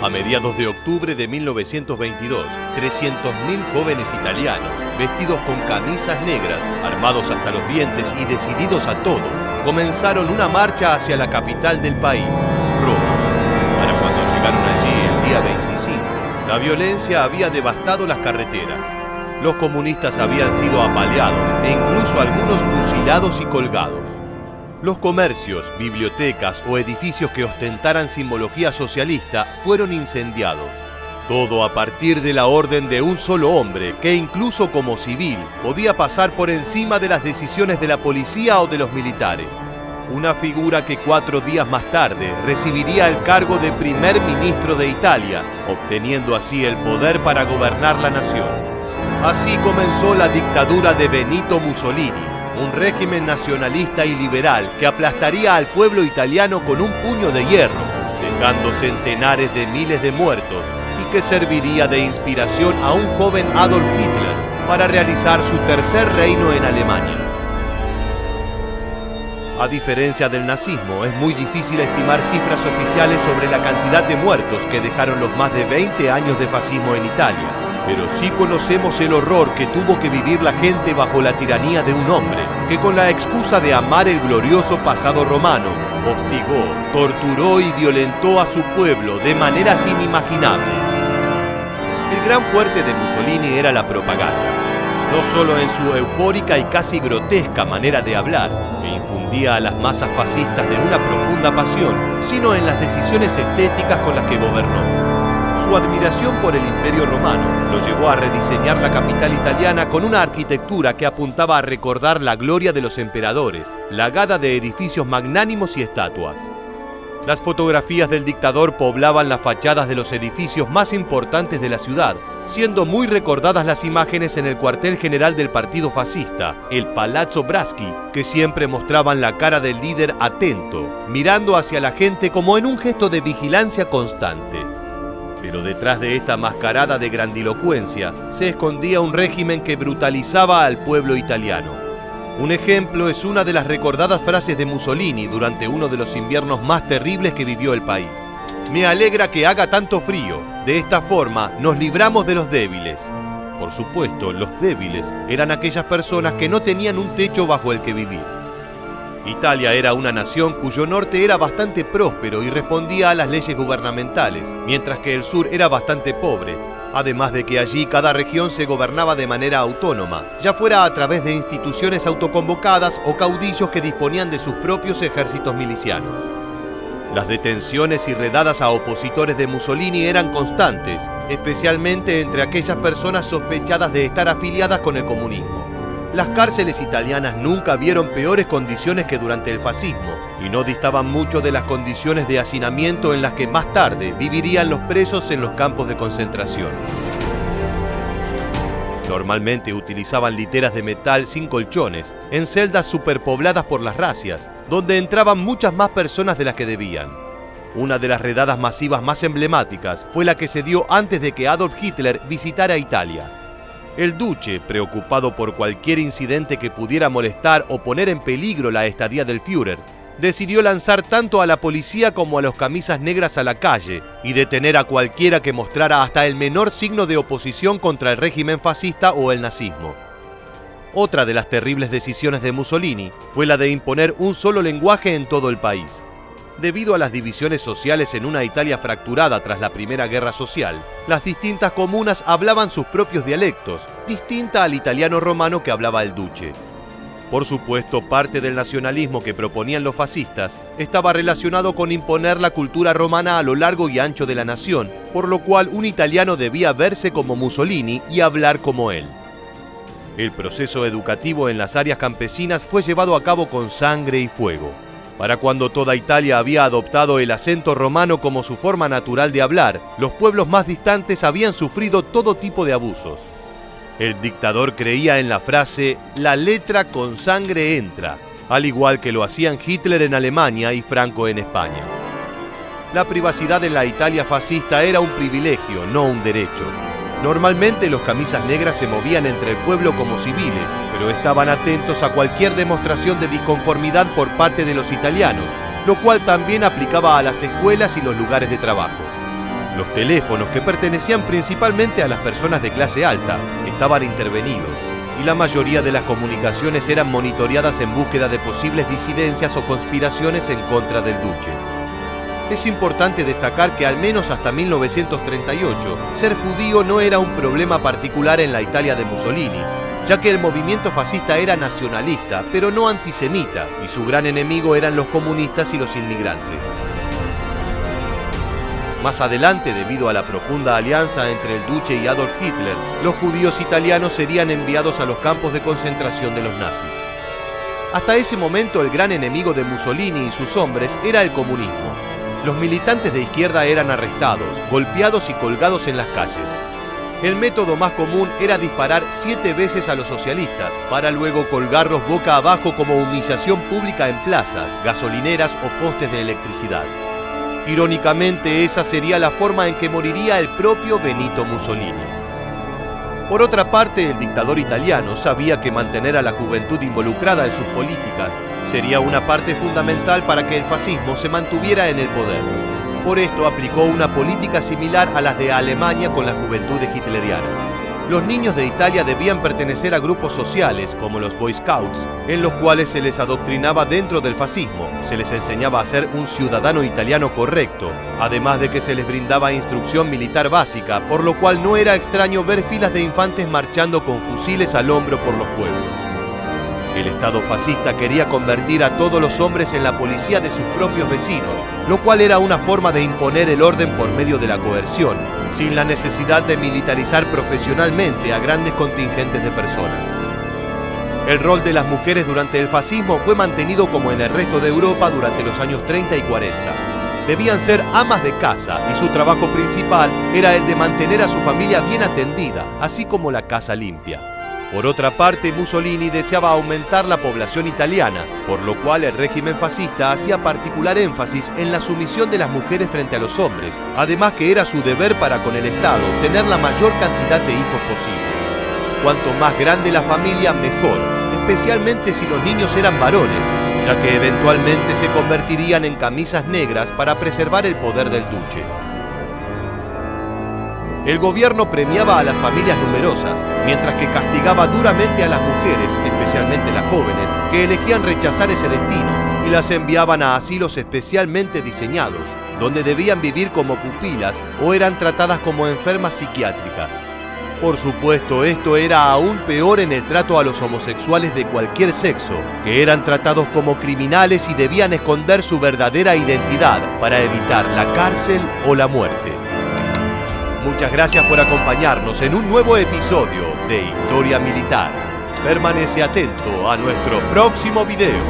A mediados de octubre de 1922, 300.000 jóvenes italianos, vestidos con camisas negras, armados hasta los dientes y decididos a todo, comenzaron una marcha hacia la capital del país, Roma. Para cuando llegaron allí el día 25, la violencia había devastado las carreteras. Los comunistas habían sido apaleados e incluso algunos fusilados y colgados. Los comercios, bibliotecas o edificios que ostentaran simbología socialista fueron incendiados. Todo a partir de la orden de un solo hombre que incluso como civil podía pasar por encima de las decisiones de la policía o de los militares. Una figura que 4 días más tarde recibiría el cargo de primer ministro de Italia, obteniendo así el poder para gobernar la nación. Así comenzó la dictadura de Benito Mussolini, un régimen nacionalista y liberal que aplastaría al pueblo italiano con un puño de hierro, dejando centenares de miles de muertos, y que serviría de inspiración a un joven Adolf Hitler para realizar su tercer reino en Alemania. A diferencia del nazismo, es muy difícil estimar cifras oficiales sobre la cantidad de muertos que dejaron los más de 20 años de fascismo en Italia. Pero sí conocemos el horror que tuvo que vivir la gente bajo la tiranía de un hombre que, con la excusa de amar el glorioso pasado romano, hostigó, torturó y violentó a su pueblo de maneras inimaginables. El gran fuerte de Mussolini era la propaganda, no solo en su eufórica y casi grotesca manera de hablar, que infundía a las masas fascistas de una profunda pasión, sino en las decisiones estéticas con las que gobernó. Su admiración por el Imperio Romano lo llevó a rediseñar la capital italiana con una arquitectura que apuntaba a recordar la gloria de los emperadores, plagada de edificios magnánimos y estatuas. Las fotografías del dictador poblaban las fachadas de los edificios más importantes de la ciudad, siendo muy recordadas las imágenes en el cuartel general del partido fascista, el Palazzo Braschi, que siempre mostraban la cara del líder atento, mirando hacia la gente como en un gesto de vigilancia constante. Pero detrás de esta mascarada de grandilocuencia se escondía un régimen que brutalizaba al pueblo italiano. Un ejemplo es una de las recordadas frases de Mussolini durante uno de los inviernos más terribles que vivió el país. Me alegra que haga tanto frío, de esta forma nos libramos de los débiles. Por supuesto, los débiles eran aquellas personas que no tenían un techo bajo el que vivir. Italia era una nación cuyo norte era bastante próspero y respondía a las leyes gubernamentales, mientras que el sur era bastante pobre, además de que allí cada región se gobernaba de manera autónoma, ya fuera a través de instituciones autoconvocadas o caudillos que disponían de sus propios ejércitos milicianos. Las detenciones y redadas a opositores de Mussolini eran constantes, especialmente entre aquellas personas sospechadas de estar afiliadas con el comunismo. Las cárceles italianas nunca vieron peores condiciones que durante el fascismo y no distaban mucho de las condiciones de hacinamiento en las que más tarde vivirían los presos en los campos de concentración. Normalmente utilizaban literas de metal sin colchones en celdas superpobladas por las razias, donde entraban muchas más personas de las que debían. Una de las redadas masivas más emblemáticas fue la que se dio antes de que Adolf Hitler visitara Italia. El duce, preocupado por cualquier incidente que pudiera molestar o poner en peligro la estadía del Führer, decidió lanzar tanto a la policía como a los camisas negras a la calle y detener a cualquiera que mostrara hasta el menor signo de oposición contra el régimen fascista o el nazismo. Otra de las terribles decisiones de Mussolini fue la de imponer un solo lenguaje en todo el país. Debido a las divisiones sociales en una Italia fracturada tras la Primera Guerra Social, las distintas comunas hablaban sus propios dialectos, distinta al italiano romano que hablaba el duce. Por supuesto, parte del nacionalismo que proponían los fascistas estaba relacionado con imponer la cultura romana a lo largo y ancho de la nación, por lo cual un italiano debía verse como Mussolini y hablar como él. El proceso educativo en las áreas campesinas fue llevado a cabo con sangre y fuego. Para cuando toda Italia había adoptado el acento romano como su forma natural de hablar, los pueblos más distantes habían sufrido todo tipo de abusos. El dictador creía en la frase «la letra con sangre entra», al igual que lo hacían Hitler en Alemania y Franco en España. La privacidad en la Italia fascista era un privilegio, no un derecho. Normalmente los camisas negras se movían entre el pueblo como civiles, pero estaban atentos a cualquier demostración de disconformidad por parte de los italianos, lo cual también aplicaba a las escuelas y los lugares de trabajo. Los teléfonos, que pertenecían principalmente a las personas de clase alta, estaban intervenidos y la mayoría de las comunicaciones eran monitoreadas en búsqueda de posibles disidencias o conspiraciones en contra del duce. Es importante destacar que al menos hasta 1938, ser judío no era un problema particular en la Italia de Mussolini, ya que el movimiento fascista era nacionalista, pero no antisemita, y su gran enemigo eran los comunistas y los inmigrantes. Más adelante, debido a la profunda alianza entre el duce y Adolf Hitler, los judíos italianos serían enviados a los campos de concentración de los nazis. Hasta ese momento, el gran enemigo de Mussolini y sus hombres era el comunismo. Los militantes de izquierda eran arrestados, golpeados y colgados en las calles. El método más común era disparar 7 veces a los socialistas, para luego colgarlos boca abajo como humillación pública en plazas, gasolineras o postes de electricidad. Irónicamente, esa sería la forma en que moriría el propio Benito Mussolini. Por otra parte, el dictador italiano sabía que mantener a la juventud involucrada en sus políticas sería una parte fundamental para que el fascismo se mantuviera en el poder. Por esto aplicó una política similar a las de Alemania con las juventudes hitlerianas. Los niños de Italia debían pertenecer a grupos sociales, como los Boy Scouts, en los cuales se les adoctrinaba dentro del fascismo, se les enseñaba a ser un ciudadano italiano correcto, además de que se les brindaba instrucción militar básica, por lo cual no era extraño ver filas de infantes marchando con fusiles al hombro por los pueblos. El Estado fascista quería convertir a todos los hombres en la policía de sus propios vecinos, lo cual era una forma de imponer el orden por medio de la coerción, sin la necesidad de militarizar profesionalmente a grandes contingentes de personas. El rol de las mujeres durante el fascismo fue mantenido como en el resto de Europa durante los años 30 y 40. Debían ser amas de casa y su trabajo principal era el de mantener a su familia bien atendida, así como la casa limpia. Por otra parte, Mussolini deseaba aumentar la población italiana, por lo cual el régimen fascista hacía particular énfasis en la sumisión de las mujeres frente a los hombres, además que era su deber para con el Estado tener la mayor cantidad de hijos posibles. Cuanto más grande la familia, mejor, especialmente si los niños eran varones, ya que eventualmente se convertirían en camisas negras para preservar el poder del duce. El gobierno premiaba a las familias numerosas, mientras que castigaba duramente a las mujeres, especialmente las jóvenes, que elegían rechazar ese destino y las enviaban a asilos especialmente diseñados, donde debían vivir como pupilas o eran tratadas como enfermas psiquiátricas. Por supuesto, esto era aún peor en el trato a los homosexuales de cualquier sexo, que eran tratados como criminales y debían esconder su verdadera identidad para evitar la cárcel o la muerte. Muchas gracias por acompañarnos en un nuevo episodio de Historia Militar. Permanece atento a nuestro próximo video.